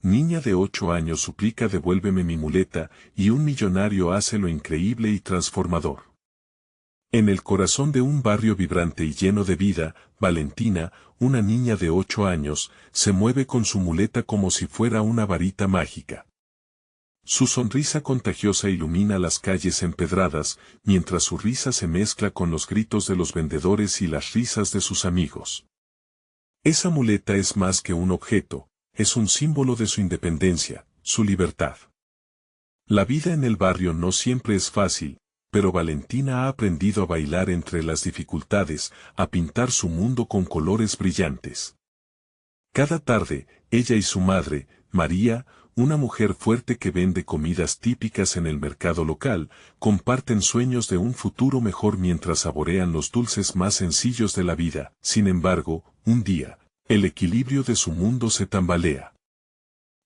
niña de 8 años suplica devuélveme mi muleta, y un millonario hace lo increíble y transformador. En el corazón de un barrio vibrante y lleno de vida, Valentina, una niña de 8 años, se mueve con su muleta como si fuera una varita mágica. Su sonrisa contagiosa ilumina las calles empedradas, mientras su risa se mezcla con los gritos de los vendedores y las risas de sus amigos. Esa muleta es más que un objeto, es un símbolo de su independencia, su libertad. La vida en el barrio no siempre es fácil, pero Valentina ha aprendido a bailar entre las dificultades, a pintar su mundo con colores brillantes. Cada tarde, ella y su madre, María, una mujer fuerte que vende comidas típicas en el mercado local, comparten sueños de un futuro mejor mientras saborean los dulces más sencillos de la vida. Sin embargo, un día, el equilibrio de su mundo se tambalea.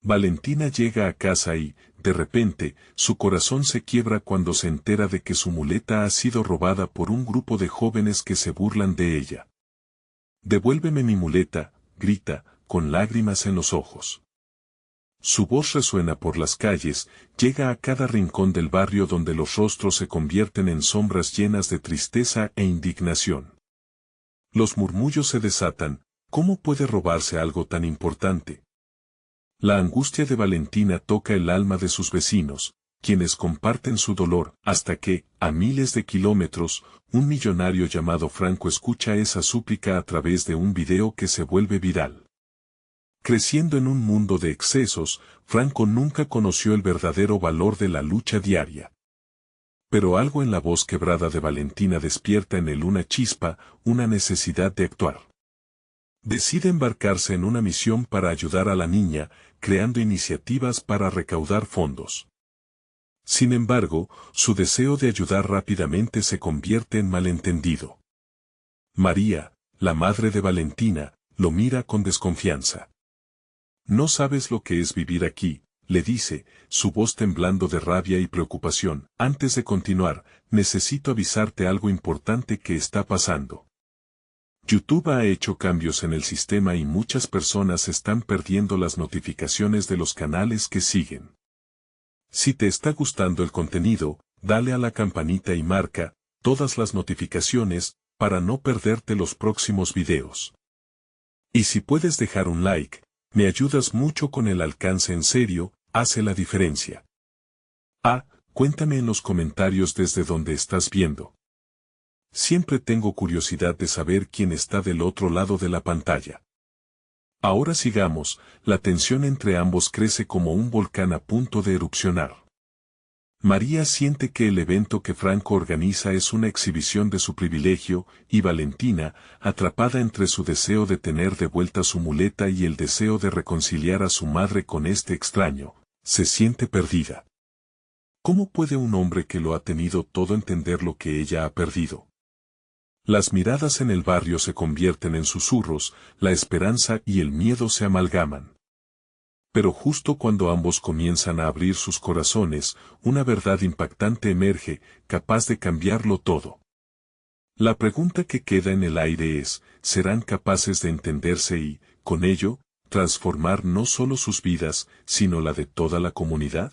Valentina llega a casa y, de repente, su corazón se quiebra cuando se entera de que su muleta ha sido robada por un grupo de jóvenes que se burlan de ella. «Devuélveme mi muleta», grita, con lágrimas en los ojos. Su voz resuena por las calles, llega a cada rincón del barrio donde los rostros se convierten en sombras llenas de tristeza e indignación. Los murmullos se desatan, ¿cómo puede robarse algo tan importante? La angustia de Valentina toca el alma de sus vecinos, quienes comparten su dolor, hasta que, a miles de kilómetros, un millonario llamado Franco escucha esa súplica a través de un video que se vuelve viral. Creciendo en un mundo de excesos, Franco nunca conoció el verdadero valor de la lucha diaria. Pero algo en la voz quebrada de Valentina despierta en él una chispa, una necesidad de actuar. Decide embarcarse en una misión para ayudar a la niña, creando iniciativas para recaudar fondos. Sin embargo, su deseo de ayudar rápidamente se convierte en malentendido. María, la madre de Valentina, lo mira con desconfianza. «No sabes lo que es vivir aquí», le dice, su voz temblando de rabia y preocupación. «Antes de continuar, necesito avisarte algo importante que está pasando. YouTube ha hecho cambios en el sistema y muchas personas están perdiendo las notificaciones de los canales que siguen. Si te está gustando el contenido, dale a la campanita y marca todas las notificaciones para no perderte los próximos videos. Y si puedes dejar un like, me ayudas mucho con el alcance. En serio, hace la diferencia. Cuéntame en los comentarios desde donde estás viendo. Siempre tengo curiosidad de saber quién está del otro lado de la pantalla. Ahora sigamos, la tensión entre ambos crece como un volcán a punto de erupcionar. María siente que el evento que Franco organiza es una exhibición de su privilegio, y Valentina, atrapada entre su deseo de tener de vuelta su muleta y el deseo de reconciliar a su madre con este extraño, se siente perdida. ¿Cómo puede un hombre que lo ha tenido todo entender lo que ella ha perdido? Las miradas en el barrio se convierten en susurros, la esperanza y el miedo se amalgaman. Pero justo cuando ambos comienzan a abrir sus corazones, una verdad impactante emerge, capaz de cambiarlo todo. La pregunta que queda en el aire es, ¿serán capaces de entenderse y, con ello, transformar no solo sus vidas, sino la de toda la comunidad?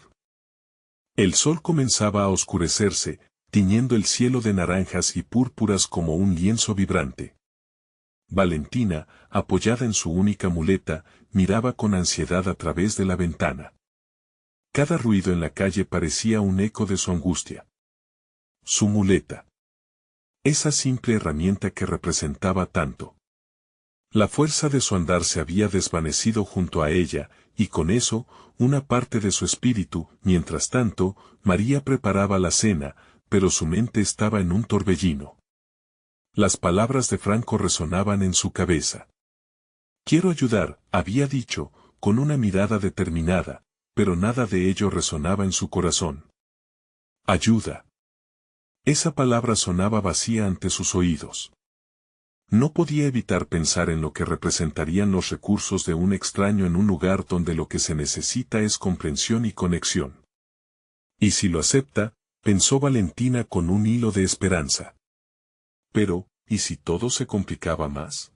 El sol comenzaba a oscurecerse, tiñendo el cielo de naranjas y púrpuras como un lienzo vibrante. Valentina, apoyada en su única muleta, miraba con ansiedad a través de la ventana. Cada ruido en la calle parecía un eco de su angustia. Su muleta. Esa simple herramienta que representaba tanto. La fuerza de su andar se había desvanecido junto a ella, y con eso, una parte de su espíritu. Mientras tanto, María preparaba la cena, pero su mente estaba en un torbellino. Las palabras de Franco resonaban en su cabeza. «Quiero ayudar», había dicho, con una mirada determinada, pero nada de ello resonaba en su corazón. «Ayuda». Esa palabra sonaba vacía ante sus oídos. No podía evitar pensar en lo que representarían los recursos de un extraño en un lugar donde lo que se necesita es comprensión y conexión. «¿Y si lo acepta?», pensó Valentina con un hilo de esperanza. Pero, ¿y si todo se complicaba más?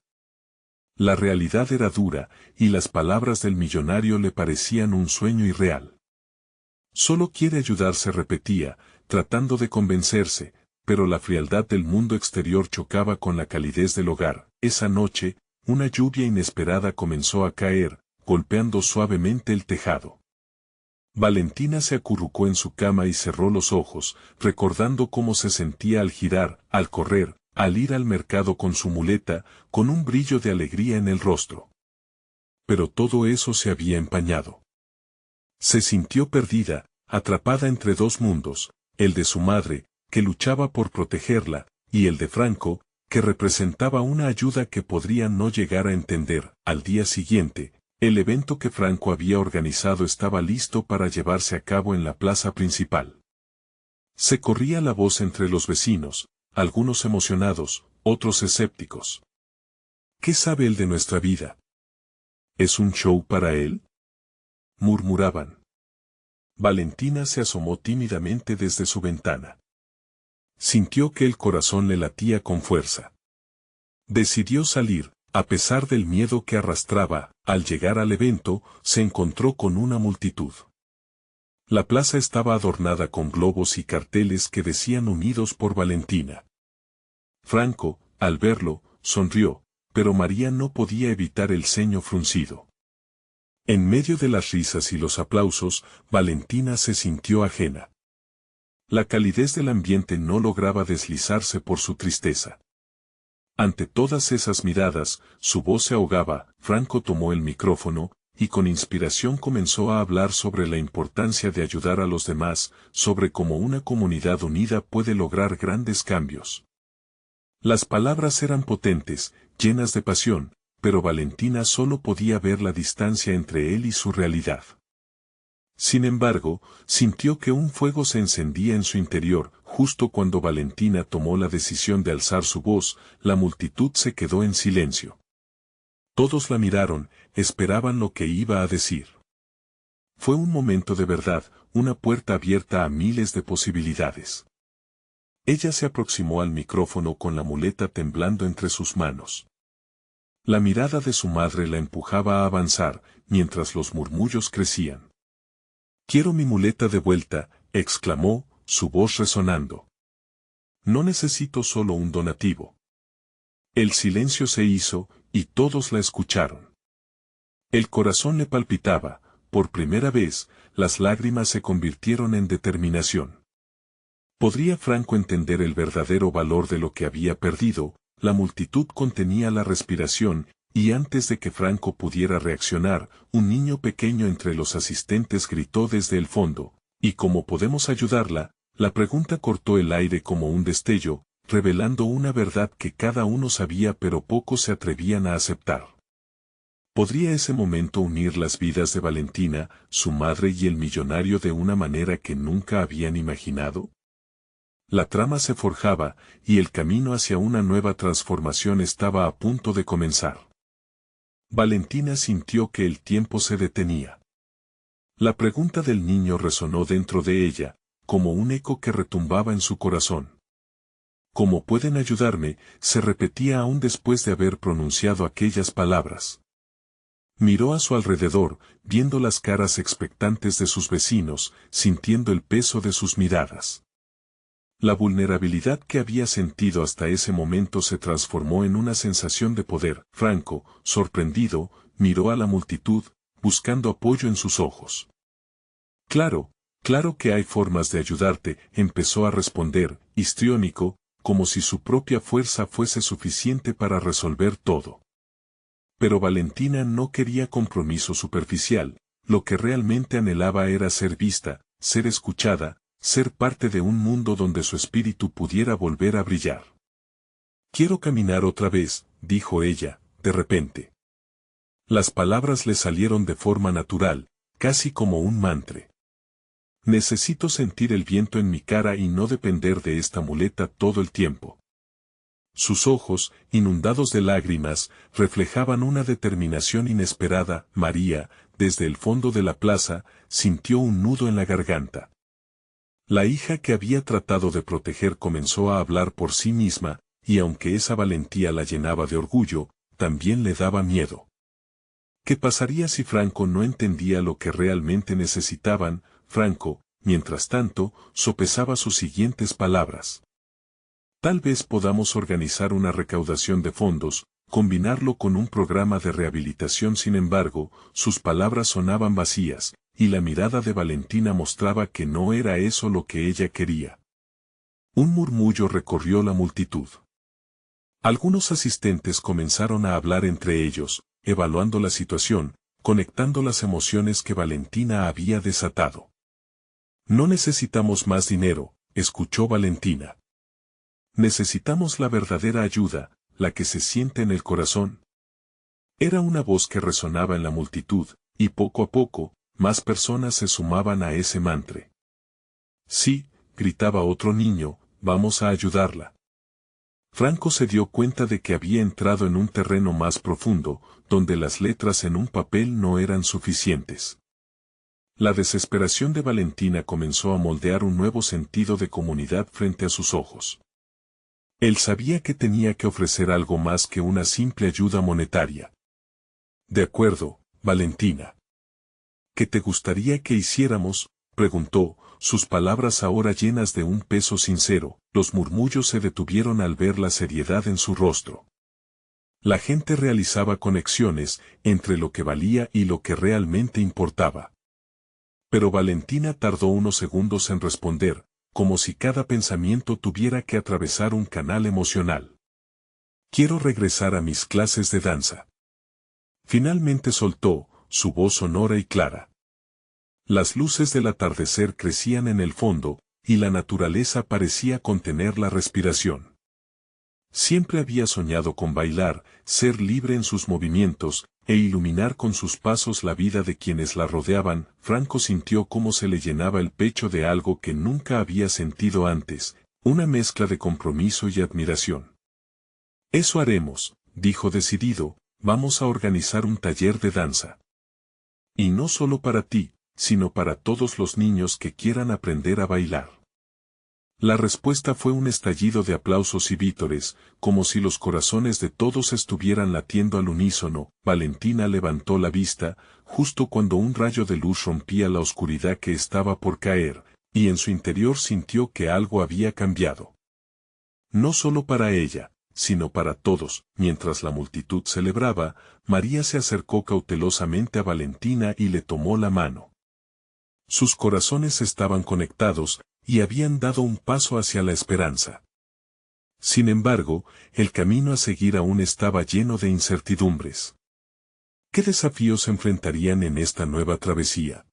La realidad era dura, y las palabras del millonario le parecían un sueño irreal. Solo quiere ayudar, se repetía, tratando de convencerse, pero la frialdad del mundo exterior chocaba con la calidez del hogar. Esa noche, una lluvia inesperada comenzó a caer, golpeando suavemente el tejado. Valentina se acurrucó en su cama y cerró los ojos, recordando cómo se sentía al girar, al correr, al ir al mercado con su muleta, con un brillo de alegría en el rostro. Pero todo eso se había empañado. Se sintió perdida, atrapada entre dos mundos, el de su madre, que luchaba por protegerla, y el de Franco, que representaba una ayuda que podría no llegar a entender. Al día siguiente, el evento que Franco había organizado estaba listo para llevarse a cabo en la plaza principal. Se corría la voz entre los vecinos, algunos emocionados, otros escépticos. ¿Qué sabe él de nuestra vida? ¿Es un show para él?, murmuraban. Valentina se asomó tímidamente desde su ventana. Sintió que el corazón le latía con fuerza. Decidió salir, a pesar del miedo que arrastraba. Al llegar al evento, se encontró con una multitud. La plaza estaba adornada con globos y carteles que decían Unidos por Valentina. Franco, al verlo, sonrió, pero María no podía evitar el ceño fruncido. En medio de las risas y los aplausos, Valentina se sintió ajena. La calidez del ambiente no lograba deslizarse por su tristeza. Ante todas esas miradas, su voz se ahogaba. Franco tomó el micrófono, y con inspiración comenzó a hablar sobre la importancia de ayudar a los demás, sobre cómo una comunidad unida puede lograr grandes cambios. Las palabras eran potentes, llenas de pasión, pero Valentina solo podía ver la distancia entre él y su realidad. Sin embargo, sintió que un fuego se encendía en su interior. Justo cuando Valentina tomó la decisión de alzar su voz, la multitud se quedó en silencio. Todos la miraron, esperaban lo que iba a decir. Fue un momento de verdad, una puerta abierta a miles de posibilidades. Ella se aproximó al micrófono con la muleta temblando entre sus manos. La mirada de su madre la empujaba a avanzar, mientras los murmullos crecían. «Quiero mi muleta de vuelta», exclamó, su voz resonando. «No necesito solo un donativo». El silencio se hizo, y todos la escucharon. El corazón le palpitaba, por primera vez, las lágrimas se convirtieron en determinación. ¿Podría Franco entender el verdadero valor de lo que había perdido? La multitud contenía la respiración, y antes de que Franco pudiera reaccionar, un niño pequeño entre los asistentes gritó desde el fondo, «¿Y cómo podemos ayudarla?». La pregunta cortó el aire como un destello, revelando una verdad que cada uno sabía pero pocos se atrevían a aceptar. ¿Podría ese momento unir las vidas de Valentina, su madre y el millonario de una manera que nunca habían imaginado? La trama se forjaba, y el camino hacia una nueva transformación estaba a punto de comenzar. Valentina sintió que el tiempo se detenía. La pregunta del niño resonó dentro de ella, como un eco que retumbaba en su corazón. «¿Cómo pueden ayudarme?», se repetía aún después de haber pronunciado aquellas palabras. Miró a su alrededor, viendo las caras expectantes de sus vecinos, sintiendo el peso de sus miradas. La vulnerabilidad que había sentido hasta ese momento se transformó en una sensación de poder. Franco, sorprendido, miró a la multitud, buscando apoyo en sus ojos. «Claro, claro que hay formas de ayudarte», empezó a responder, histriónico, como si su propia fuerza fuese suficiente para resolver todo. Pero Valentina no quería compromiso superficial, lo que realmente anhelaba era ser vista, ser escuchada, ser parte de un mundo donde su espíritu pudiera volver a brillar. «Quiero caminar otra vez», dijo ella, de repente. Las palabras le salieron de forma natural, casi como un mantra. «Necesito sentir el viento en mi cara y no depender de esta muleta todo el tiempo». Sus ojos, inundados de lágrimas, reflejaban una determinación inesperada. María, desde el fondo de la plaza, sintió un nudo en la garganta. La hija que había tratado de proteger comenzó a hablar por sí misma, y aunque esa valentía la llenaba de orgullo, también le daba miedo. ¿Qué pasaría si Franco no entendía lo que realmente necesitaban? Franco, mientras tanto, sopesaba sus siguientes palabras. Tal vez podamos organizar una recaudación de fondos, combinarlo con un programa de rehabilitación. Sin embargo, sus palabras sonaban vacías, y la mirada de Valentina mostraba que no era eso lo que ella quería. Un murmullo recorrió la multitud. Algunos asistentes comenzaron a hablar entre ellos, evaluando la situación, conectando las emociones que Valentina había desatado. No necesitamos más dinero, escuchó Valentina. Necesitamos la verdadera ayuda, la que se siente en el corazón. Era una voz que resonaba en la multitud, y poco a poco, más personas se sumaban a ese mantra. Sí, gritaba otro niño, vamos a ayudarla. Franco se dio cuenta de que había entrado en un terreno más profundo, donde las letras en un papel no eran suficientes. La desesperación de Valentina comenzó a moldear un nuevo sentido de comunidad frente a sus ojos. Él sabía que tenía que ofrecer algo más que una simple ayuda monetaria. De acuerdo, Valentina. ¿Qué te gustaría que hiciéramos?, preguntó, sus palabras ahora llenas de un peso sincero. Los murmullos se detuvieron al ver la seriedad en su rostro. La gente realizaba conexiones entre lo que valía y lo que realmente importaba. Pero Valentina tardó unos segundos en responder, como si cada pensamiento tuviera que atravesar un canal emocional. Quiero regresar a mis clases de danza. Finalmente soltó, su voz sonora y clara. Las luces del atardecer crecían en el fondo, y la naturaleza parecía contener la respiración. Siempre había soñado con bailar, ser libre en sus movimientos, e iluminar con sus pasos la vida de quienes la rodeaban. Franco sintió cómo se le llenaba el pecho de algo que nunca había sentido antes, una mezcla de compromiso y admiración. Eso haremos, dijo decidido, vamos a organizar un taller de danza. Y no solo para ti, sino para todos los niños que quieran aprender a bailar. La respuesta fue un estallido de aplausos y vítores, como si los corazones de todos estuvieran latiendo al unísono. Valentina levantó la vista, justo cuando un rayo de luz rompía la oscuridad que estaba por caer, y en su interior sintió que algo había cambiado. No solo para ella, sino para todos. Mientras la multitud celebraba, María se acercó cautelosamente a Valentina y le tomó la mano. Sus corazones estaban conectados, y habían dado un paso hacia la esperanza. Sin embargo, el camino a seguir aún estaba lleno de incertidumbres. ¿Qué desafíos se enfrentarían en esta nueva travesía?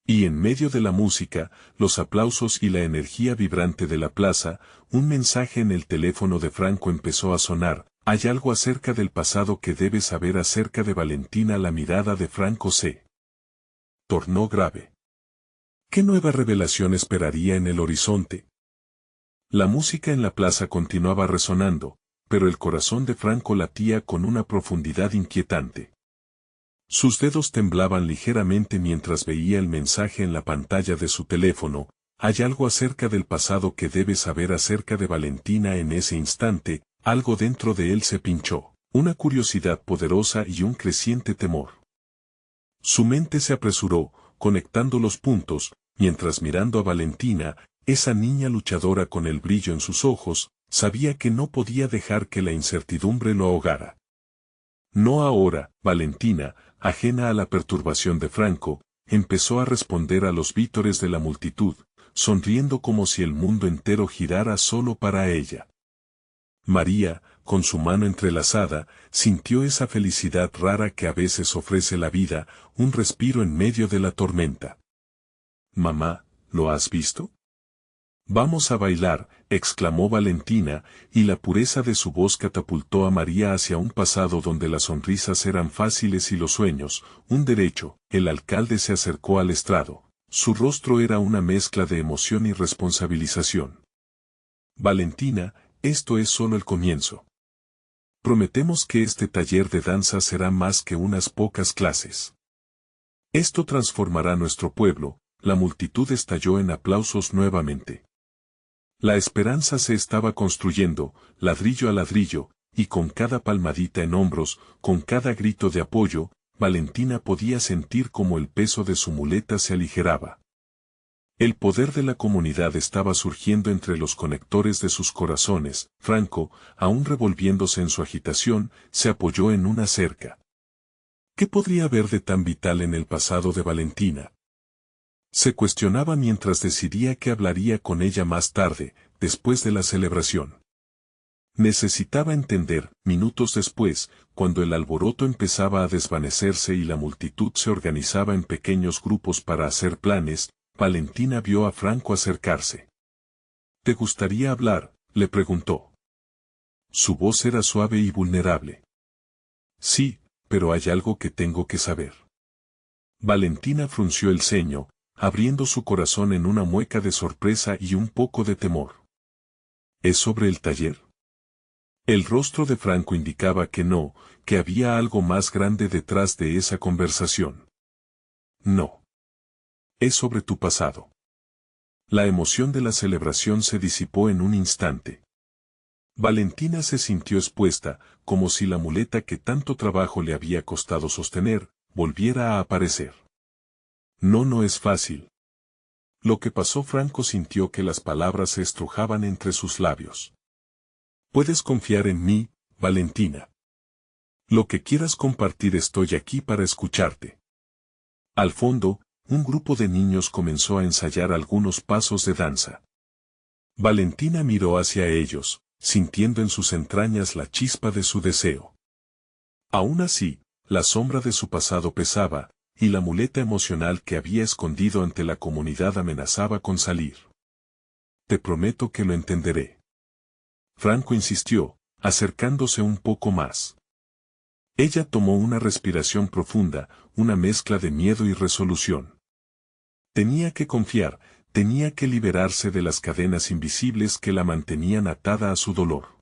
Y en medio de la música, los aplausos y la energía vibrante de la plaza, un mensaje en el teléfono de Franco empezó a sonar. Hay algo acerca del pasado que debes saber acerca de Valentina. La mirada de Franco se tornó grave. ¿Qué nueva revelación esperaría en el horizonte? La música en la plaza continuaba resonando, pero el corazón de Franco latía con una profundidad inquietante. Sus dedos temblaban ligeramente mientras veía el mensaje en la pantalla de su teléfono. Hay algo acerca del pasado que debes saber acerca de Valentina. En ese instante, algo dentro de él se pinchó, una curiosidad poderosa y un creciente temor. Su mente se apresuró, conectando los puntos, mientras mirando a Valentina, esa niña luchadora con el brillo en sus ojos, sabía que no podía dejar que la incertidumbre lo ahogara. No ahora. Valentina, ajena a la perturbación de Franco, empezó a responder a los vítores de la multitud, sonriendo como si el mundo entero girara solo para ella. María, con su mano entrelazada, sintió esa felicidad rara que a veces ofrece la vida, un respiro en medio de la tormenta. «Mamá, ¿lo has visto?» «Vamos a bailar», exclamó Valentina, y la pureza de su voz catapultó a María hacia un pasado donde las sonrisas eran fáciles y los sueños, un derecho. El alcalde se acercó al estrado. Su rostro era una mezcla de emoción y responsabilización. «Valentina, esto es solo el comienzo. Prometemos que este taller de danza será más que unas pocas clases. Esto transformará nuestro pueblo». La multitud estalló en aplausos nuevamente. La esperanza se estaba construyendo, ladrillo a ladrillo, y con cada palmadita en hombros, con cada grito de apoyo, Valentina podía sentir como el peso de su muleta se aligeraba. El poder de la comunidad estaba surgiendo entre los conectores de sus corazones. Franco, aún revolviéndose en su agitación, se apoyó en una cerca. ¿Qué podría haber de tan vital en el pasado de Valentina? Se cuestionaba mientras decidía que hablaría con ella más tarde, después de la celebración. Necesitaba entender, minutos después, cuando el alboroto empezaba a desvanecerse y la multitud se organizaba en pequeños grupos para hacer planes, Valentina vio a Franco acercarse. ¿Te gustaría hablar?, le preguntó. Su voz era suave y vulnerable. Sí, pero hay algo que tengo que saber. Valentina frunció el ceño, abriendo su corazón en una mueca de sorpresa y un poco de temor. ¿Es sobre el taller? El rostro de Franco indicaba que no, que había algo más grande detrás de esa conversación. No. Es sobre tu pasado. La emoción de la celebración se disipó en un instante. Valentina se sintió expuesta, como si la muleta que tanto trabajo le había costado sostener, volviera a aparecer. No es fácil. Lo que pasó. Franco sintió que las palabras se estrujaban entre sus labios. Puedes confiar en mí, Valentina. Lo que quieras compartir, estoy aquí para escucharte. Al fondo, un grupo de niños comenzó a ensayar algunos pasos de danza. Valentina miró hacia ellos, sintiendo en sus entrañas la chispa de su deseo. Aún así, la sombra de su pasado pesaba, y la muleta emocional que había escondido ante la comunidad amenazaba con salir. Te prometo que lo entenderé. Franco insistió, acercándose un poco más. Ella tomó una respiración profunda, una mezcla de miedo y resolución. Tenía que confiar, tenía que liberarse de las cadenas invisibles que la mantenían atada a su dolor.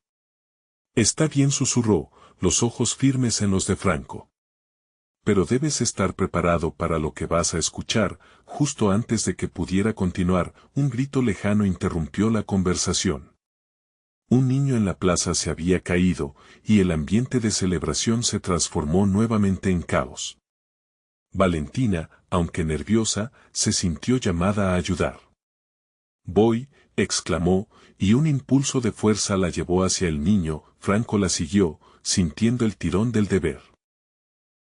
Está bien, susurró, los ojos firmes en los de Franco. Pero debes estar preparado para lo que vas a escuchar. Justo antes de que pudiera continuar, un grito lejano interrumpió la conversación. Un niño en la plaza se había caído, y el ambiente de celebración se transformó nuevamente en caos. Valentina, aunque nerviosa, se sintió llamada a ayudar. Voy, exclamó, y un impulso de fuerza la llevó hacia el niño. Franco la siguió, sintiendo el tirón del deber.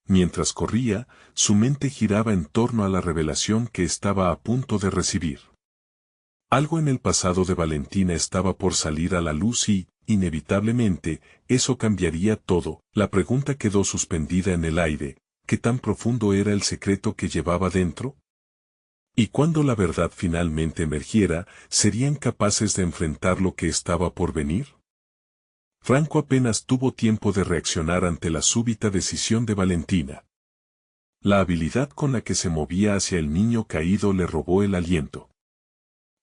Mientras corría, su mente giraba en torno a la revelación que estaba a punto de recibir. Algo en el pasado de Valentina estaba por salir a la luz y, inevitablemente, eso cambiaría todo. La pregunta quedó suspendida en el aire: ¿qué tan profundo era el secreto que llevaba dentro? Y cuando la verdad finalmente emergiera, ¿serían capaces de enfrentar lo que estaba por venir? Franco apenas tuvo tiempo de reaccionar ante la súbita decisión de Valentina. La habilidad con la que se movía hacia el niño caído le robó el aliento.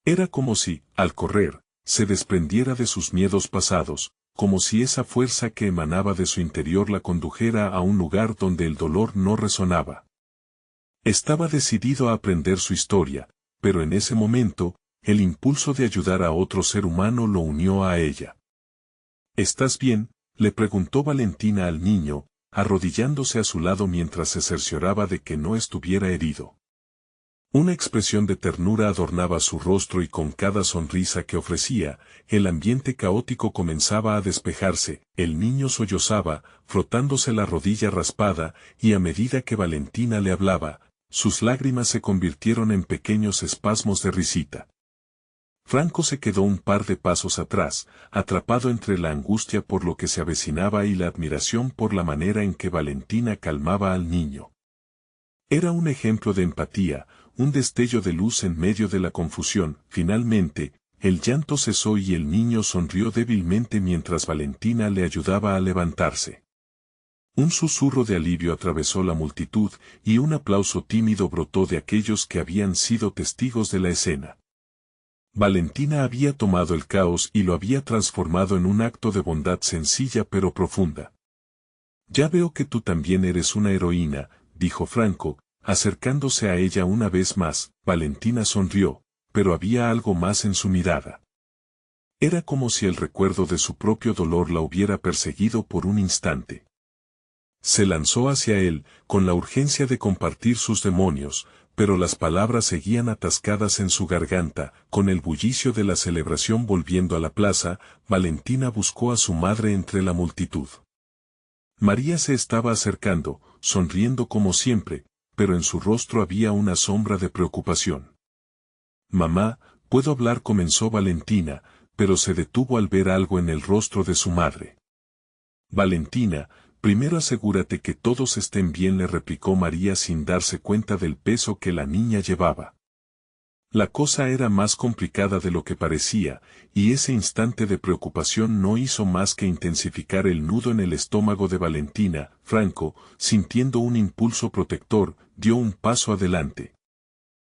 Era como si, al correr, se desprendiera de sus miedos pasados, como si esa fuerza que emanaba de su interior la condujera a un lugar donde el dolor no resonaba. Estaba decidido a aprender su historia, pero en ese momento, el impulso de ayudar a otro ser humano lo unió a ella. ¿Estás bien?, le preguntó Valentina al niño, arrodillándose a su lado mientras se cercioraba de que no estuviera herido. Una expresión de ternura adornaba su rostro y con cada sonrisa que ofrecía, el ambiente caótico comenzaba a despejarse. El niño sollozaba, frotándose la rodilla raspada, y a medida que Valentina le hablaba, sus lágrimas se convirtieron en pequeños espasmos de risita. Franco se quedó un par de pasos atrás, atrapado entre la angustia por lo que se avecinaba y la admiración por la manera en que Valentina calmaba al niño. Era un ejemplo de empatía, un destello de luz en medio de la confusión. Finalmente, el llanto cesó y el niño sonrió débilmente mientras Valentina le ayudaba a levantarse. Un susurro de alivio atravesó la multitud y un aplauso tímido brotó de aquellos que habían sido testigos de la escena. Valentina había tomado el caos y lo había transformado en un acto de bondad sencilla pero profunda. Ya veo que tú también eres una heroína, dijo Franco, acercándose a ella una vez más. Valentina sonrió, pero había algo más en su mirada. Era como si el recuerdo de su propio dolor la hubiera perseguido por un instante. Se lanzó hacia él, con la urgencia de compartir sus demonios, pero las palabras seguían atascadas en su garganta. Con el bullicio de la celebración volviendo a la plaza, Valentina buscó a su madre entre la multitud. María se estaba acercando, sonriendo como siempre, pero en su rostro había una sombra de preocupación. «Mamá, ¿puedo hablar?», comenzó Valentina, pero se detuvo al ver algo en el rostro de su madre. «Valentina, primero asegúrate que todos estén bien», le replicó María sin darse cuenta del peso que la niña llevaba. La cosa era más complicada de lo que parecía, y ese instante de preocupación no hizo más que intensificar el nudo en el estómago de Valentina. Franco, sintiendo un impulso protector, dio un paso adelante.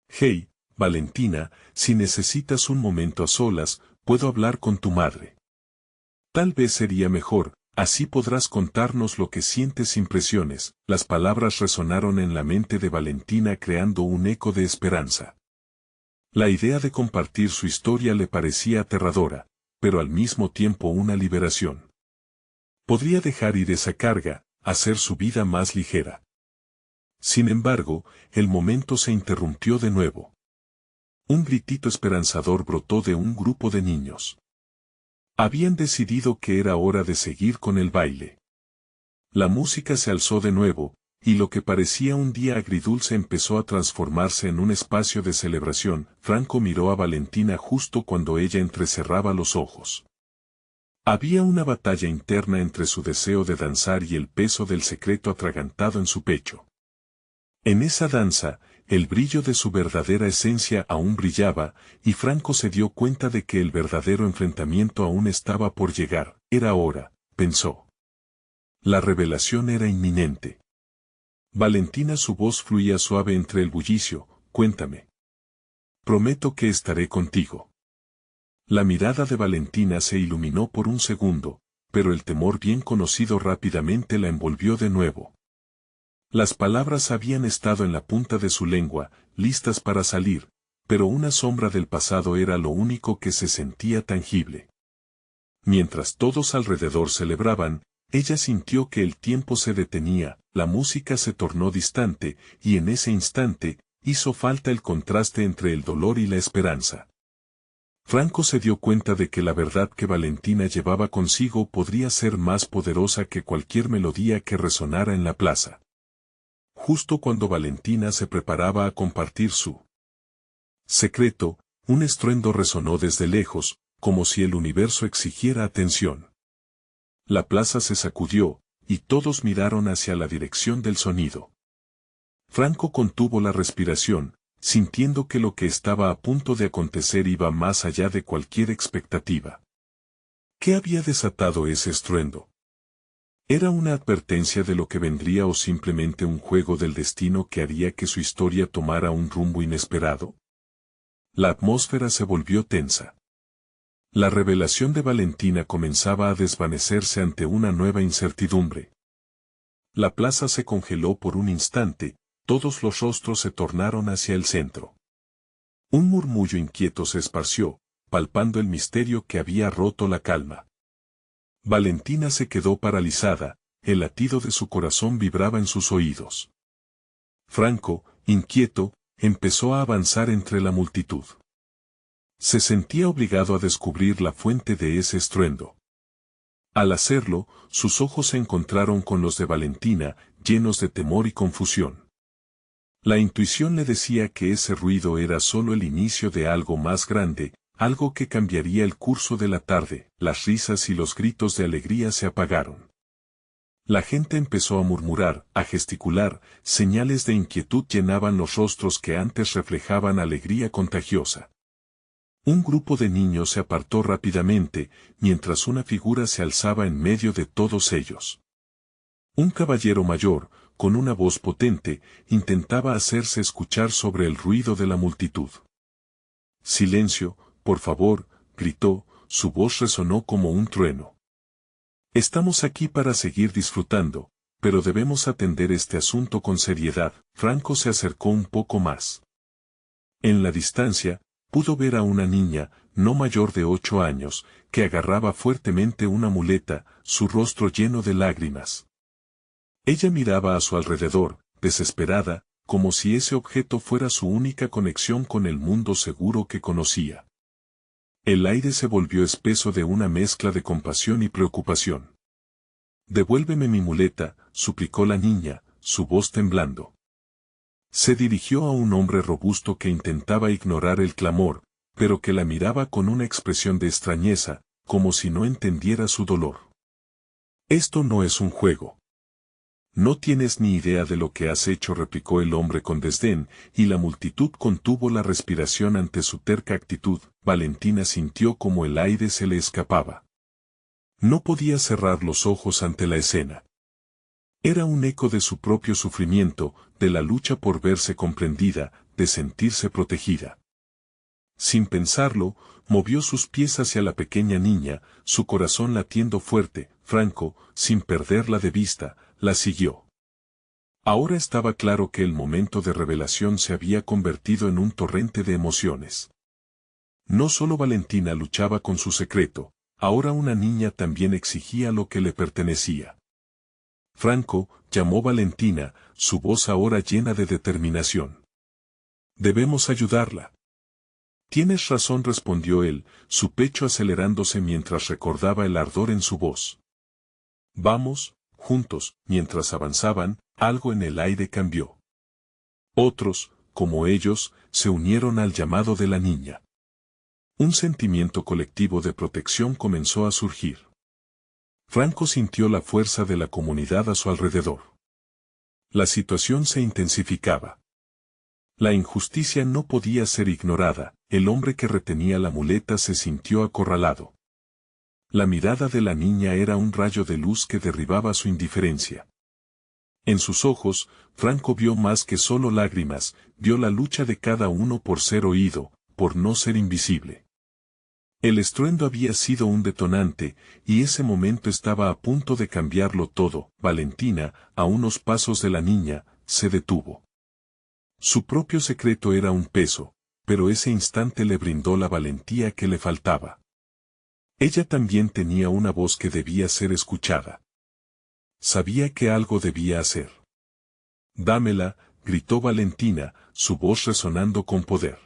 «Hey, Valentina, si necesitas un momento a solas, puedo hablar con tu madre. Tal vez sería mejor, así podrás contarnos lo que sientes sin presiones». Las palabras resonaron en la mente de Valentina creando un eco de esperanza. La idea de compartir su historia le parecía aterradora, pero al mismo tiempo una liberación. Podría dejar ir esa carga, hacer su vida más ligera. Sin embargo, el momento se interrumpió de nuevo. Un gritito esperanzador brotó de un grupo de niños. Habían decidido que era hora de seguir con el baile. La música se alzó de nuevo, y lo que parecía un día agridulce empezó a transformarse en un espacio de celebración. Franco miró a Valentina justo cuando ella entrecerraba los ojos. Había una batalla interna entre su deseo de danzar y el peso del secreto atragantado en su pecho. En esa danza, el brillo de su verdadera esencia aún brillaba, y Franco se dio cuenta de que el verdadero enfrentamiento aún estaba por llegar. Era hora, pensó. La revelación era inminente. Valentina, su voz fluía suave entre el bullicio. «Cuéntame. Prometo que estaré contigo». La mirada de Valentina se iluminó por un segundo, pero el temor bien conocido rápidamente la envolvió de nuevo. Las palabras habían estado en la punta de su lengua, listas para salir, pero una sombra del pasado era lo único que se sentía tangible. Mientras todos alrededor celebraban, ella sintió que el tiempo se detenía, la música se tornó distante, y en ese instante, hizo falta el contraste entre el dolor y la esperanza. Franco se dio cuenta de que la verdad que Valentina llevaba consigo podría ser más poderosa que cualquier melodía que resonara en la plaza. Justo cuando Valentina se preparaba a compartir su secreto, un estruendo resonó desde lejos, como si el universo exigiera atención. La plaza se sacudió, y todos miraron hacia la dirección del sonido. Franco contuvo la respiración, sintiendo que lo que estaba a punto de acontecer iba más allá de cualquier expectativa. ¿Qué había desatado ese estruendo? ¿Era una advertencia de lo que vendría o simplemente un juego del destino que haría que su historia tomara un rumbo inesperado? La atmósfera se volvió tensa. La revelación de Valentina comenzaba a desvanecerse ante una nueva incertidumbre. La plaza se congeló por un instante, todos los rostros se tornaron hacia el centro. Un murmullo inquieto se esparció, palpando el misterio que había roto la calma. Valentina se quedó paralizada, el latido de su corazón vibraba en sus oídos. Franco, inquieto, empezó a avanzar entre la multitud. Se sentía obligado a descubrir la fuente de ese estruendo. Al hacerlo, sus ojos se encontraron con los de Valentina, llenos de temor y confusión. La intuición le decía que ese ruido era solo el inicio de algo más grande, algo que cambiaría el curso de la tarde. Las risas y los gritos de alegría se apagaron. La gente empezó a murmurar, a gesticular, señales de inquietud llenaban los rostros que antes reflejaban alegría contagiosa. Un grupo de niños se apartó rápidamente, mientras una figura se alzaba en medio de todos ellos. Un caballero mayor, con una voz potente, intentaba hacerse escuchar sobre el ruido de la multitud. «Silencio, por favor», gritó, su voz resonó como un trueno. «Estamos aquí para seguir disfrutando, pero debemos atender este asunto con seriedad». Franco se acercó un poco más. En la distancia, pudo ver a una niña, no mayor de 8 años, que agarraba fuertemente una muleta, su rostro lleno de lágrimas. Ella miraba a su alrededor, desesperada, como si ese objeto fuera su única conexión con el mundo seguro que conocía. El aire se volvió espeso de una mezcla de compasión y preocupación. «Devuélveme mi muleta», suplicó la niña, su voz temblando. Se dirigió a un hombre robusto que intentaba ignorar el clamor, pero que la miraba con una expresión de extrañeza, como si no entendiera su dolor. «Esto no es un juego». «No tienes ni idea de lo que has hecho», replicó el hombre con desdén, y la multitud contuvo la respiración ante su terca actitud. Valentina sintió como el aire se le escapaba. No podía cerrar los ojos ante la escena. Era un eco de su propio sufrimiento, de la lucha por verse comprendida, de sentirse protegida. Sin pensarlo, movió sus pies hacia la pequeña niña, su corazón latiendo fuerte. Franco, sin perderla de vista, la siguió. Ahora estaba claro que el momento de revelación se había convertido en un torrente de emociones. No solo Valentina luchaba con su secreto, ahora una niña también exigía lo que le pertenecía. «Franco», llamó Valentina, su voz ahora llena de determinación. «Debemos ayudarla». «Tienes razón», respondió él, su pecho acelerándose mientras recordaba el ardor en su voz. «Vamos». Juntos, mientras avanzaban, algo en el aire cambió. Otros, como ellos, se unieron al llamado de la niña. Un sentimiento colectivo de protección comenzó a surgir. Franco sintió la fuerza de la comunidad a su alrededor. La situación se intensificaba. La injusticia no podía ser ignorada, el hombre que retenía la muleta se sintió acorralado. La mirada de la niña era un rayo de luz que derribaba su indiferencia. En sus ojos, Franco vio más que solo lágrimas, vio la lucha de cada uno por ser oído, por no ser invisible. El estruendo había sido un detonante, y ese momento estaba a punto de cambiarlo todo. Valentina, a unos pasos de la niña, se detuvo. Su propio secreto era un peso, pero ese instante le brindó la valentía que le faltaba. Ella también tenía una voz que debía ser escuchada. Sabía que algo debía hacer. «Dámela», gritó Valentina, su voz resonando con poder.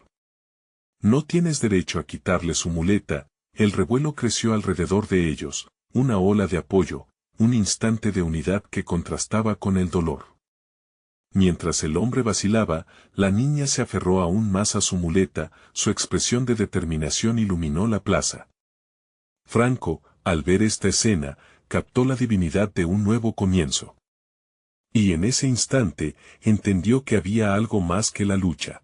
«No tienes derecho a quitarle su muleta». El revuelo creció alrededor de ellos, una ola de apoyo, un instante de unidad que contrastaba con el dolor. Mientras el hombre vacilaba, la niña se aferró aún más a su muleta, su expresión de determinación iluminó la plaza. Franco, al ver esta escena, captó la divinidad de un nuevo comienzo. Y en ese instante, entendió que había algo más que la lucha.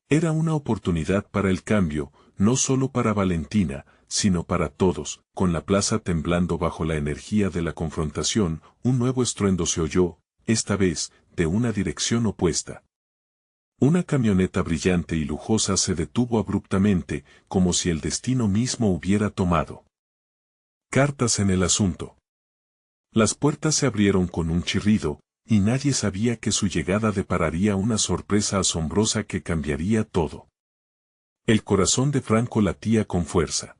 Era una oportunidad para el cambio, no solo para Valentina, sino para todos. Con la plaza temblando bajo la energía de la confrontación, un nuevo estruendo se oyó, esta vez, de una dirección opuesta. Una camioneta brillante y lujosa se detuvo abruptamente, como si el destino mismo hubiera tomado cartas en el asunto. Las puertas se abrieron con un chirrido, y nadie sabía que su llegada depararía una sorpresa asombrosa que cambiaría todo. El corazón de Franco latía con fuerza.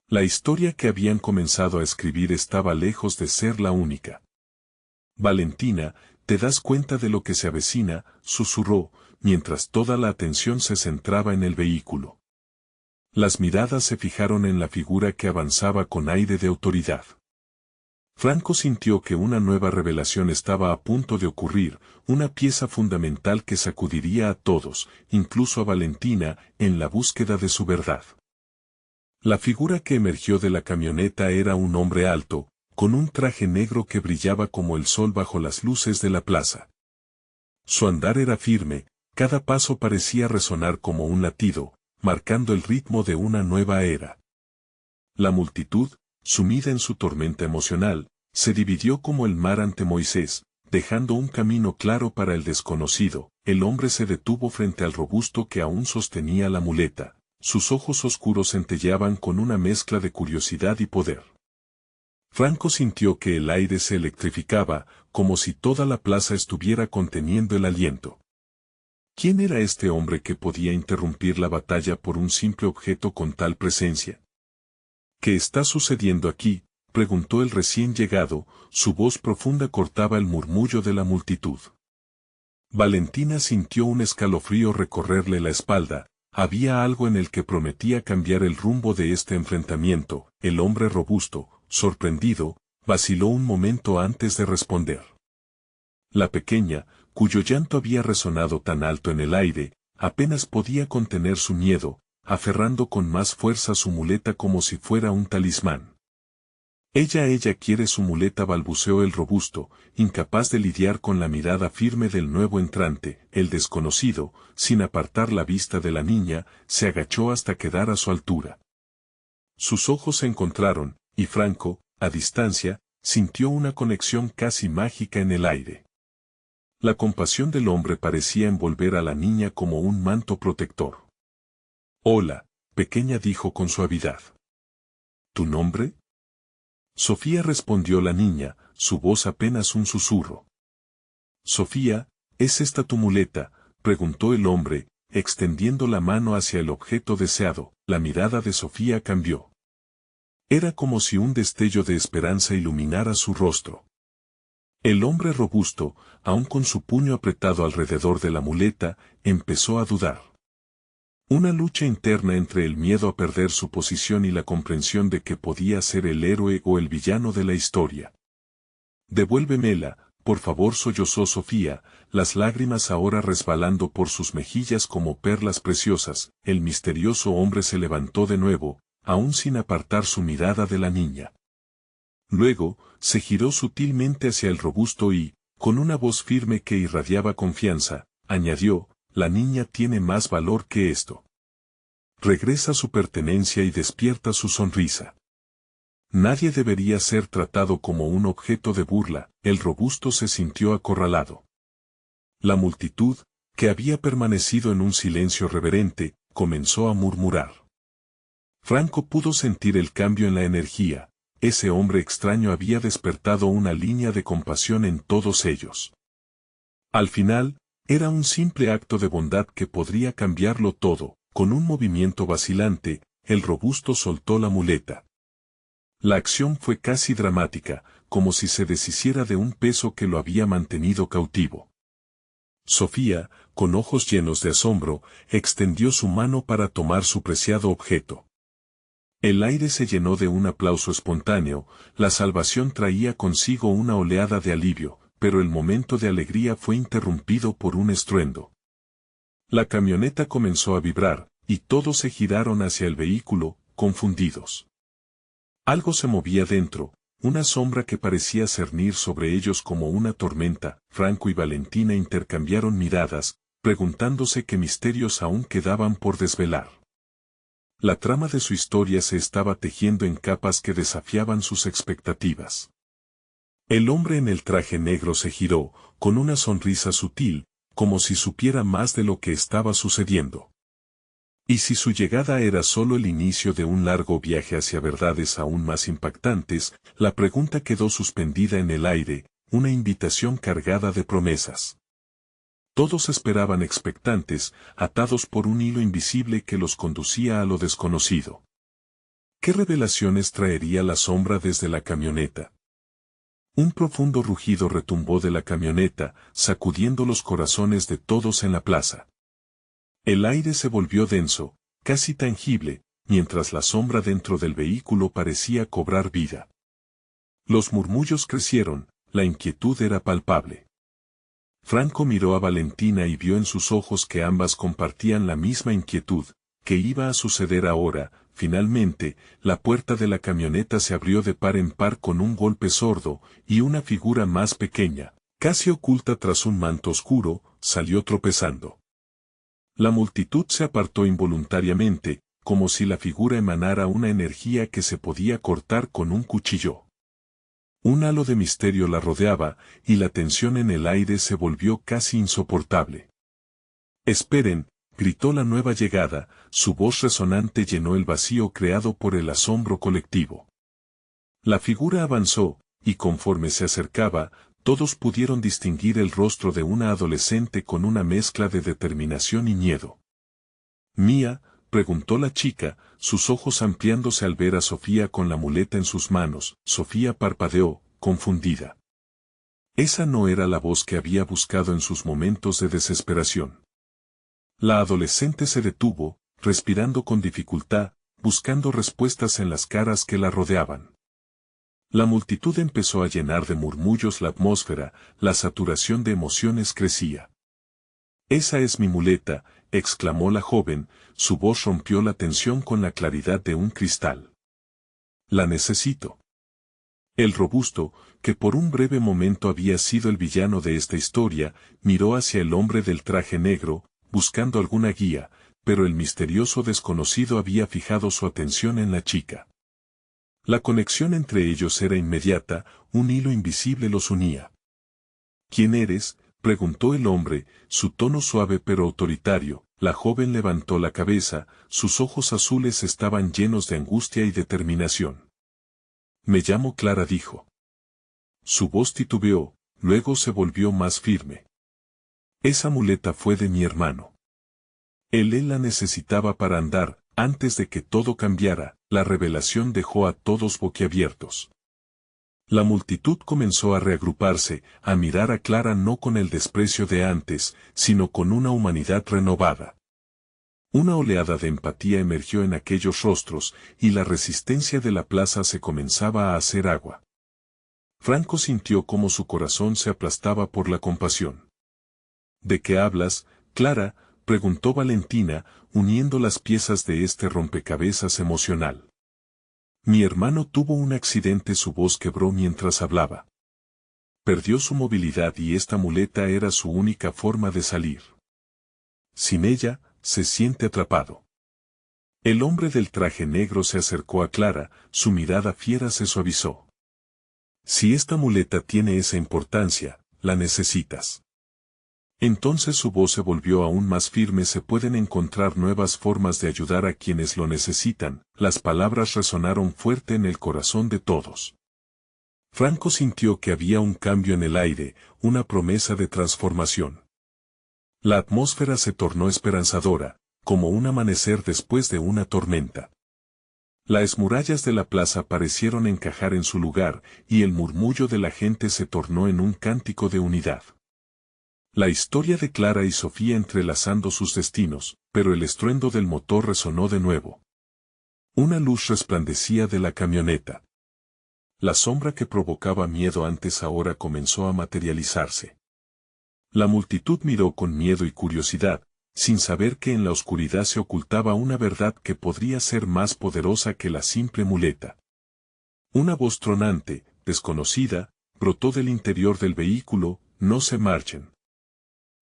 La historia que habían comenzado a escribir estaba lejos de ser la única. «Valentina, ¿te das cuenta de lo que se avecina?», susurró, mientras toda la atención se centraba en el vehículo. Las miradas se fijaron en la figura que avanzaba con aire de autoridad. Franco sintió que una nueva revelación estaba a punto de ocurrir, una pieza fundamental que sacudiría a todos, incluso a Valentina, en la búsqueda de su verdad. La figura que emergió de la camioneta era un hombre alto, con un traje negro que brillaba como el sol bajo las luces de la plaza. Su andar era firme, cada paso parecía resonar como un latido, marcando el ritmo de una nueva era. La multitud, sumida en su tormenta emocional, se dividió como el mar ante Moisés, dejando un camino claro para el desconocido. El hombre se detuvo frente al robusto que aún sostenía la muleta, sus ojos oscuros centelleaban con una mezcla de curiosidad y poder. Franco sintió que el aire se electrificaba, como si toda la plaza estuviera conteniendo el aliento. ¿Quién era este hombre que podía interrumpir la batalla por un simple objeto con tal presencia? ¿Qué está sucediendo aquí?, preguntó el recién llegado, su voz profunda cortaba el murmullo de la multitud. Valentina sintió un escalofrío recorrerle la espalda. Había algo en el que prometía cambiar el rumbo de este enfrentamiento. El hombre robusto, sorprendido, vaciló un momento antes de responder. La pequeña, cuyo llanto había resonado tan alto en el aire, apenas podía contener su miedo, aferrando con más fuerza su muleta como si fuera un talismán. Ella quiere su muleta, balbuceó el robusto, incapaz de lidiar con la mirada firme del nuevo entrante. El desconocido, sin apartar la vista de la niña, se agachó hasta quedar a su altura. Sus ojos se encontraron, y Franco, a distancia, sintió una conexión casi mágica en el aire. La compasión del hombre parecía envolver a la niña como un manto protector. «Hola, pequeña», dijo con suavidad. «¿Tu nombre?». Sofía, respondió la niña, su voz apenas un susurro. «Sofía, ¿es esta tu muleta?», preguntó el hombre, extendiendo la mano hacia el objeto deseado. La mirada de Sofía cambió. Era como si un destello de esperanza iluminara su rostro. El hombre robusto, aún con su puño apretado alrededor de la muleta, empezó a dudar. Una lucha interna entre el miedo a perder su posición y la comprensión de que podía ser el héroe o el villano de la historia. «Devuélvemela, por favor», sollozó Sofía, las lágrimas ahora resbalando por sus mejillas como perlas preciosas. El misterioso hombre se levantó de nuevo, aún sin apartar su mirada de la niña. Luego, se giró sutilmente hacia el robusto y, con una voz firme que irradiaba confianza, añadió: «La niña tiene más valor que esto. Regresa su pertenencia y despierta su sonrisa. Nadie debería ser tratado como un objeto de burla». El robusto se sintió acorralado. La multitud, que había permanecido en un silencio reverente, comenzó a murmurar. Franco pudo sentir el cambio en la energía. Ese hombre extraño había despertado una línea de compasión en todos ellos. Al final, era un simple acto de bondad que podría cambiarlo todo. Con un movimiento vacilante, el robusto soltó la muleta. La acción fue casi dramática, como si se deshiciera de un peso que lo había mantenido cautivo. Sofía, con ojos llenos de asombro, extendió su mano para tomar su preciado objeto. El aire se llenó de un aplauso espontáneo. La salvación traía consigo una oleada de alivio, pero el momento de alegría fue interrumpido por un estruendo. La camioneta comenzó a vibrar, y todos se giraron hacia el vehículo, confundidos. Algo se movía dentro, una sombra que parecía cernir sobre ellos como una tormenta. Franco y Valentina intercambiaron miradas, preguntándose qué misterios aún quedaban por desvelar. La trama de su historia se estaba tejiendo en capas que desafiaban sus expectativas. El hombre en el traje negro se giró, con una sonrisa sutil, como si supiera más de lo que estaba sucediendo. Y si su llegada era solo el inicio de un largo viaje hacia verdades aún más impactantes, la pregunta quedó suspendida en el aire, una invitación cargada de promesas. Todos esperaban expectantes, atados por un hilo invisible que los conducía a lo desconocido. ¿Qué revelaciones traería la sombra desde la camioneta? Un profundo rugido retumbó de la camioneta, sacudiendo los corazones de todos en la plaza. El aire se volvió denso, casi tangible, mientras la sombra dentro del vehículo parecía cobrar vida. Los murmullos crecieron, la inquietud era palpable. Franco miró a Valentina y vio en sus ojos que ambas compartían la misma inquietud. ¿Qué iba a suceder ahora? Finalmente, la puerta de la camioneta se abrió de par en par con un golpe sordo, y una figura más pequeña, casi oculta tras un manto oscuro, salió tropezando. La multitud se apartó involuntariamente, como si la figura emanara una energía que se podía cortar con un cuchillo. Un halo de misterio la rodeaba, y la tensión en el aire se volvió casi insoportable. «Esperen», gritó la nueva llegada, su voz resonante llenó el vacío creado por el asombro colectivo. La figura avanzó, y conforme se acercaba, Todos pudieron distinguir el rostro de una adolescente con una mezcla de determinación y miedo. «Mía», preguntó la chica, sus ojos ampliándose al ver a Sofía con la muleta en sus manos. Sofía parpadeó, confundida. Esa no era la voz que había buscado en sus momentos de desesperación. La adolescente se detuvo, respirando con dificultad, buscando respuestas en las caras que la rodeaban. La multitud empezó a llenar de murmullos la atmósfera, la saturación de emociones crecía. «Esa es mi muleta», exclamó la joven, su voz rompió la tensión con la claridad de un cristal. «La necesito». El robusto, que por un breve momento había sido el villano de esta historia, miró hacia el hombre del traje negro, buscando alguna guía, pero el misterioso desconocido había fijado su atención en la chica. La conexión entre ellos era inmediata, un hilo invisible los unía. «¿Quién eres?», preguntó el hombre, su tono suave pero autoritario. La joven levantó la cabeza, sus ojos azules estaban llenos de angustia y determinación. «Me llamo Clara», dijo. Su voz titubeó, luego se volvió más firme. «Esa muleta fue de mi hermano. Él la necesitaba para andar». Antes de que todo cambiara, la revelación dejó a todos boquiabiertos. La multitud comenzó a reagruparse, a mirar a Clara no con el desprecio de antes, sino con una humanidad renovada. Una oleada de empatía emergió en aquellos rostros, y la resistencia de la plaza se comenzaba a hacer agua. Franco sintió cómo su corazón se aplastaba por la compasión. «¿De qué hablas, Clara?», preguntó Valentina, uniendo las piezas de este rompecabezas emocional. «Mi hermano tuvo un accidente», su voz quebró mientras hablaba. «Perdió su movilidad y esta muleta era su única forma de salir. Sin ella, se siente atrapado». El hombre del traje negro se acercó a Clara, su mirada fiera se suavizó. «Si esta muleta tiene esa importancia, la necesitas». Entonces su voz se volvió aún más firme. «Se pueden encontrar nuevas formas de ayudar a quienes lo necesitan». Las palabras resonaron fuerte en el corazón de todos. Franco sintió que había un cambio en el aire, una promesa de transformación. La atmósfera se tornó esperanzadora, como un amanecer después de una tormenta. Las murallas de la plaza parecieron encajar en su lugar, y el murmullo de la gente se tornó en un cántico de unidad. La historia de Clara y Sofía entrelazando sus destinos, pero el estruendo del motor resonó de nuevo. Una luz resplandecía de la camioneta. La sombra que provocaba miedo antes ahora comenzó a materializarse. La multitud miró con miedo y curiosidad, sin saber que en la oscuridad se ocultaba una verdad que podría ser más poderosa que la simple muleta. Una voz tronante, desconocida, brotó del interior del vehículo: «No se marchen.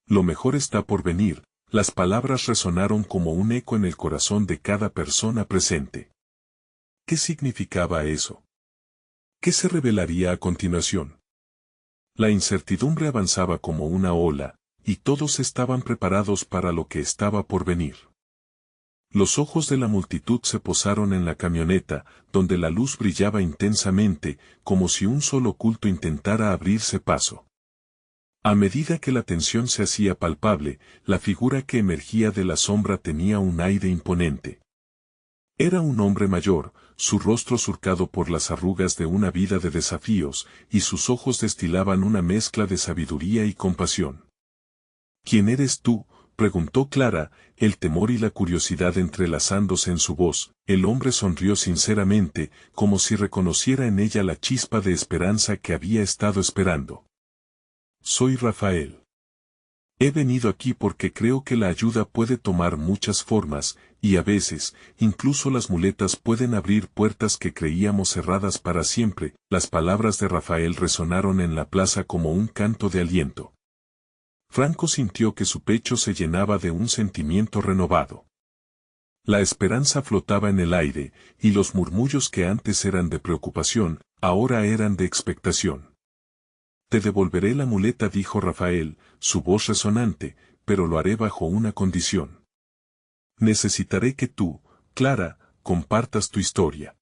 Lo mejor está por venir». Las palabras resonaron como un eco en el corazón de cada persona presente. ¿Qué significaba eso? ¿Qué se revelaría a continuación? La incertidumbre avanzaba como una ola, y todos estaban preparados para lo que estaba por venir. Los ojos de la multitud se posaron en la camioneta, donde la luz brillaba intensamente, como si un solo culto intentara abrirse paso. A medida que la tensión se hacía palpable, la figura que emergía de la sombra tenía un aire imponente. Era un hombre mayor, su rostro surcado por las arrugas de una vida de desafíos, y sus ojos destilaban una mezcla de sabiduría y compasión. «¿Quién eres tú?», preguntó Clara, el temor y la curiosidad entrelazándose en su voz. El hombre sonrió sinceramente, como si reconociera en ella la chispa de esperanza que había estado esperando. «Soy Rafael. He venido aquí porque creo que la ayuda puede tomar muchas formas, y a veces, incluso las muletas pueden abrir puertas que creíamos cerradas para siempre». Las palabras de Rafael resonaron en la plaza como un canto de aliento. Franco sintió que su pecho se llenaba de un sentimiento renovado. La esperanza flotaba en el aire, y los murmullos que antes eran de preocupación, ahora eran de expectación. «Te devolveré la muleta», dijo Rafael, su voz resonante, «pero lo haré bajo una condición. Necesitaré que tú, Clara, compartas tu historia».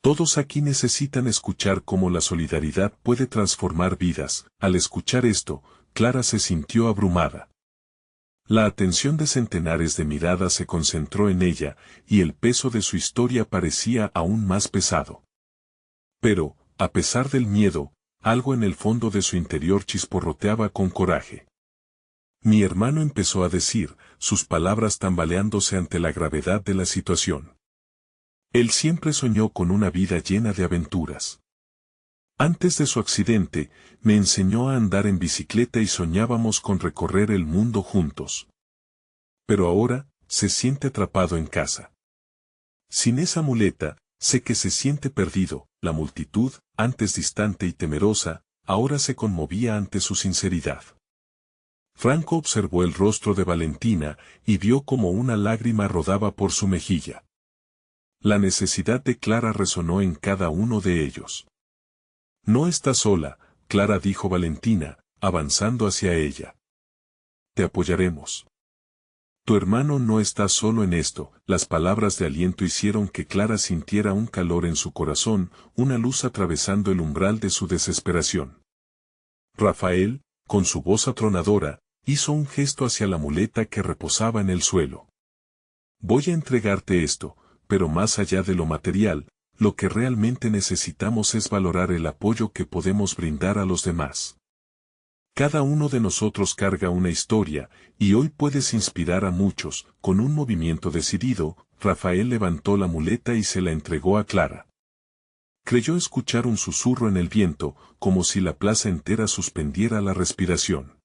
Todos aquí necesitan escuchar cómo la solidaridad puede transformar vidas. Al escuchar esto, Clara se sintió abrumada. La atención de centenares de miradas se concentró en ella, y el peso de su historia parecía aún más pesado. Pero, a pesar del miedo, algo en el fondo de su interior chisporroteaba con coraje. Mi hermano empezó a decir, sus palabras tambaleándose ante la gravedad de la situación. Él siempre soñó con una vida llena de aventuras. Antes de su accidente, me enseñó a andar en bicicleta y soñábamos con recorrer el mundo juntos. Pero ahora, se siente atrapado en casa. Sin esa muleta, sé que se siente perdido. La multitud, antes distante y temerosa, ahora se conmovía ante su sinceridad. Franco observó el rostro de Valentina y vio como una lágrima rodaba por su mejilla. La necesidad de Clara resonó en cada uno de ellos. No estás sola, Clara, dijo Valentina, avanzando hacia ella. Te apoyaremos. Tu hermano no está solo en esto. Las palabras de aliento hicieron que Clara sintiera un calor en su corazón, una luz atravesando el umbral de su desesperación. Rafael, con su voz atronadora, hizo un gesto hacia la muleta que reposaba en el suelo. Voy a entregarte esto, pero más allá de lo material, lo que realmente necesitamos es valorar el apoyo que podemos brindar a los demás. Cada uno de nosotros carga una historia, y hoy puedes inspirar a muchos. Con un movimiento decidido, Rafael levantó la muleta y se la entregó a Clara. Creyó escuchar un susurro en el viento, como si la plaza entera suspendiera la respiración.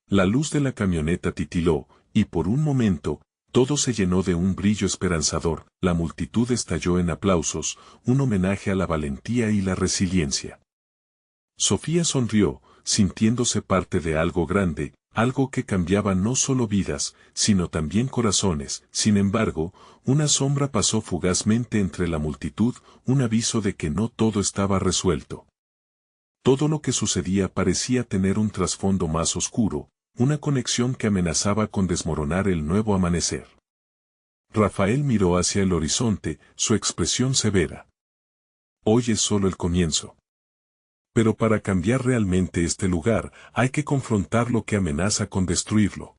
La luz de la camioneta titiló, y por un momento, todo se llenó de un brillo esperanzador. La multitud estalló en aplausos, un homenaje a la valentía y la resiliencia. Sofía sonrió, sintiéndose parte de algo grande, algo que cambiaba no solo vidas, sino también corazones. Sin embargo, una sombra pasó fugazmente entre la multitud, un aviso de que no todo estaba resuelto. Todo lo que sucedía parecía tener un trasfondo más oscuro, una conexión que amenazaba con desmoronar el nuevo amanecer. Rafael miró hacia el horizonte, su expresión severa. Hoy es solo el comienzo. Pero para cambiar realmente este lugar, hay que confrontar lo que amenaza con destruirlo.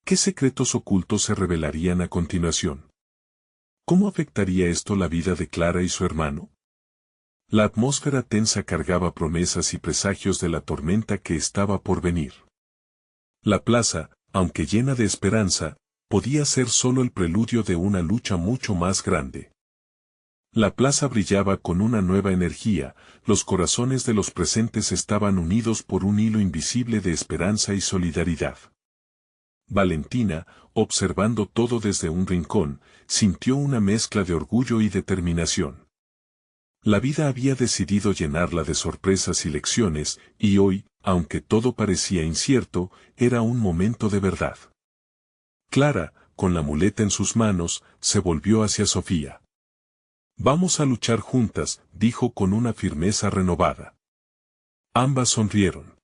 ¿Qué secretos ocultos se revelarían a continuación? ¿Cómo afectaría esto la vida de Clara y su hermano? La atmósfera tensa cargaba promesas y presagios de la tormenta que estaba por venir. La plaza, aunque llena de esperanza, podía ser solo el preludio de una lucha mucho más grande. La plaza brillaba con una nueva energía, los corazones de los presentes estaban unidos por un hilo invisible de esperanza y solidaridad. Valentina, observando todo desde un rincón, sintió una mezcla de orgullo y determinación. La vida había decidido llenarla de sorpresas y lecciones, y hoy, aunque todo parecía incierto, era un momento de verdad. Clara, con la muleta en sus manos, se volvió hacia Sofía. Vamos a luchar juntas, dijo con una firmeza renovada. Ambas sonrieron.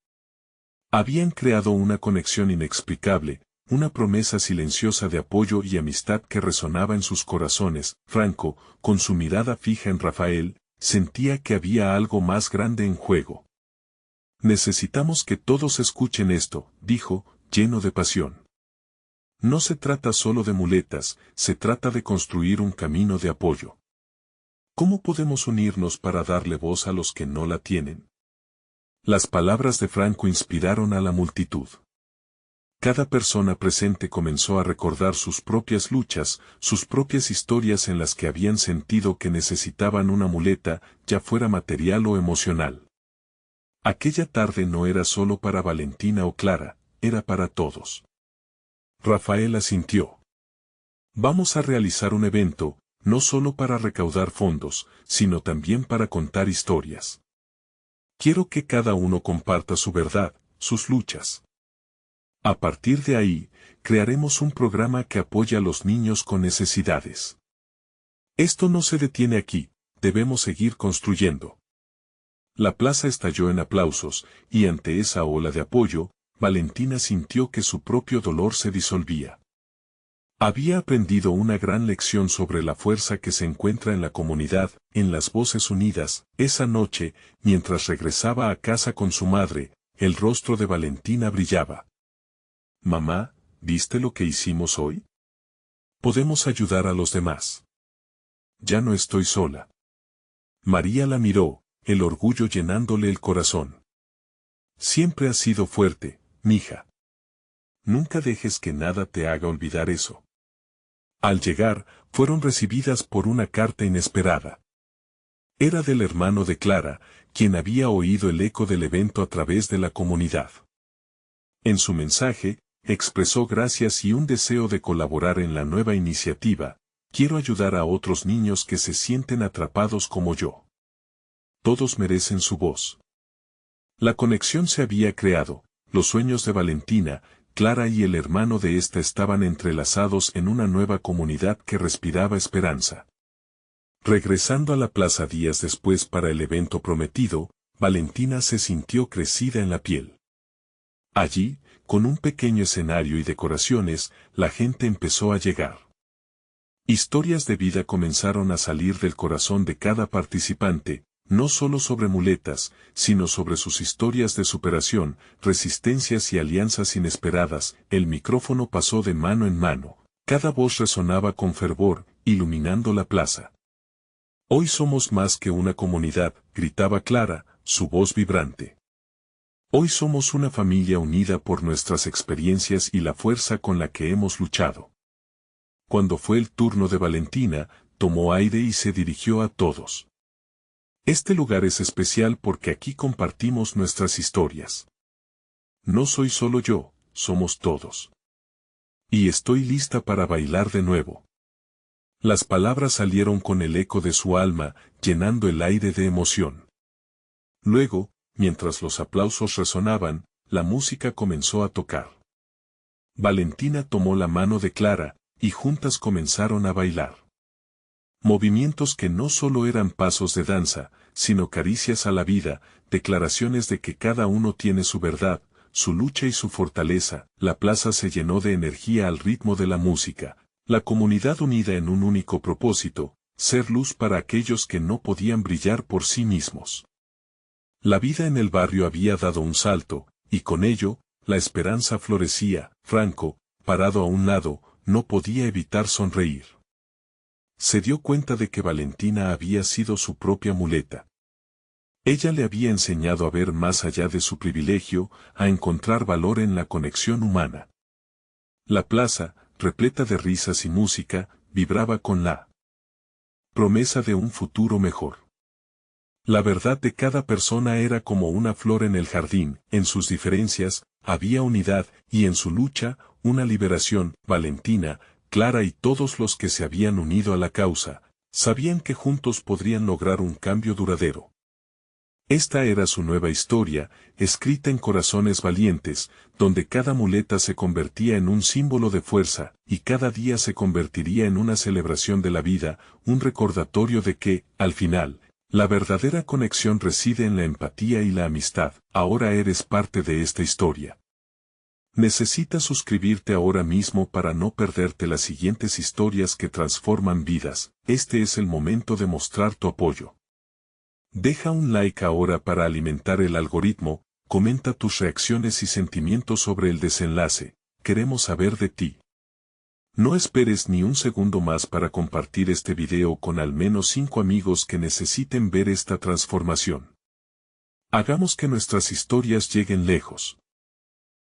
Habían creado una conexión inexplicable, una promesa silenciosa de apoyo y amistad que resonaba en sus corazones. Franco, con su mirada fija en Rafael, sentía que había algo más grande en juego. Necesitamos que todos escuchen esto, dijo, lleno de pasión. No se trata solo de muletas, se trata de construir un camino de apoyo. ¿Cómo podemos unirnos para darle voz a los que no la tienen? Las palabras de Franco inspiraron a la multitud. Cada persona presente comenzó a recordar sus propias luchas, sus propias historias en las que habían sentido que necesitaban una muleta, ya fuera material o emocional. Aquella tarde no era solo para Valentina o Clara, era para todos. Rafael asintió. Vamos a realizar un evento, no solo para recaudar fondos, sino también para contar historias. Quiero que cada uno comparta su verdad, sus luchas. A partir de ahí, crearemos un programa que apoye a los niños con necesidades. Esto no se detiene aquí, debemos seguir construyendo. La plaza estalló en aplausos, y ante esa ola de apoyo, Valentina sintió que su propio dolor se disolvía. Había aprendido una gran lección sobre la fuerza que se encuentra en la comunidad, en las voces unidas. Esa noche, mientras regresaba a casa con su madre, el rostro de Valentina brillaba. Mamá, ¿viste lo que hicimos hoy? Podemos ayudar a los demás. Ya no estoy sola. María la miró, el orgullo llenándole el corazón. Siempre has sido fuerte, mija. Nunca dejes que nada te haga olvidar eso. Al llegar, fueron recibidas por una carta inesperada. Era del hermano de Clara, quien había oído el eco del evento a través de la comunidad. En su mensaje, expresó gracias y un deseo de colaborar en la nueva iniciativa. Quiero ayudar a otros niños que se sienten atrapados como yo. Todos merecen su voz. La conexión se había creado, los sueños de Valentina, Clara y el hermano de ésta estaban entrelazados en una nueva comunidad que respiraba esperanza. Regresando a la plaza días después para el evento prometido, Valentina se sintió crecida en la piel. Allí, con un pequeño escenario y decoraciones, la gente empezó a llegar. Historias de vida comenzaron a salir del corazón de cada participante, no solo sobre muletas, sino sobre sus historias de superación, resistencias y alianzas inesperadas. El micrófono pasó de mano en mano. Cada voz resonaba con fervor, iluminando la plaza. Hoy somos más que una comunidad, gritaba Clara, su voz vibrante. Hoy somos una familia unida por nuestras experiencias y la fuerza con la que hemos luchado. Cuando fue el turno de Valentina, tomó aire y se dirigió a todos. Este lugar es especial porque aquí compartimos nuestras historias. No soy solo yo, somos todos. Y estoy lista para bailar de nuevo. Las palabras salieron con el eco de su alma, llenando el aire de emoción. Luego, mientras los aplausos resonaban, la música comenzó a tocar. Valentina tomó la mano de Clara, y juntas comenzaron a bailar. Movimientos que no solo eran pasos de danza, sino caricias a la vida, declaraciones de que cada uno tiene su verdad, su lucha y su fortaleza. La plaza se llenó de energía al ritmo de la música, la comunidad unida en un único propósito, ser luz para aquellos que no podían brillar por sí mismos. La vida en el barrio había dado un salto, y con ello, la esperanza florecía. Franco, parado a un lado, no podía evitar sonreír. Se dio cuenta de que Valentina había sido su propia muleta. Ella le había enseñado a ver más allá de su privilegio, a encontrar valor en la conexión humana. La plaza, repleta de risas y música, vibraba con la promesa de un futuro mejor. La verdad de cada persona era como una flor en el jardín, en sus diferencias, había unidad, y en su lucha, una liberación. Valentina, Clara y todos los que se habían unido a la causa, sabían que juntos podrían lograr un cambio duradero. Esta era su nueva historia, escrita en corazones valientes, donde cada muleta se convertía en un símbolo de fuerza, y cada día se convertiría en una celebración de la vida, un recordatorio de que, al final, la verdadera conexión reside en la empatía y la amistad. Ahora eres parte de esta historia. Necesitas suscribirte ahora mismo para no perderte las siguientes historias que transforman vidas. Este es el momento de mostrar tu apoyo. Deja un like ahora para alimentar el algoritmo, comenta tus reacciones y sentimientos sobre el desenlace, queremos saber de ti. No esperes ni un segundo más para compartir este video con al menos 5 amigos que necesiten ver esta transformación. Hagamos que nuestras historias lleguen lejos.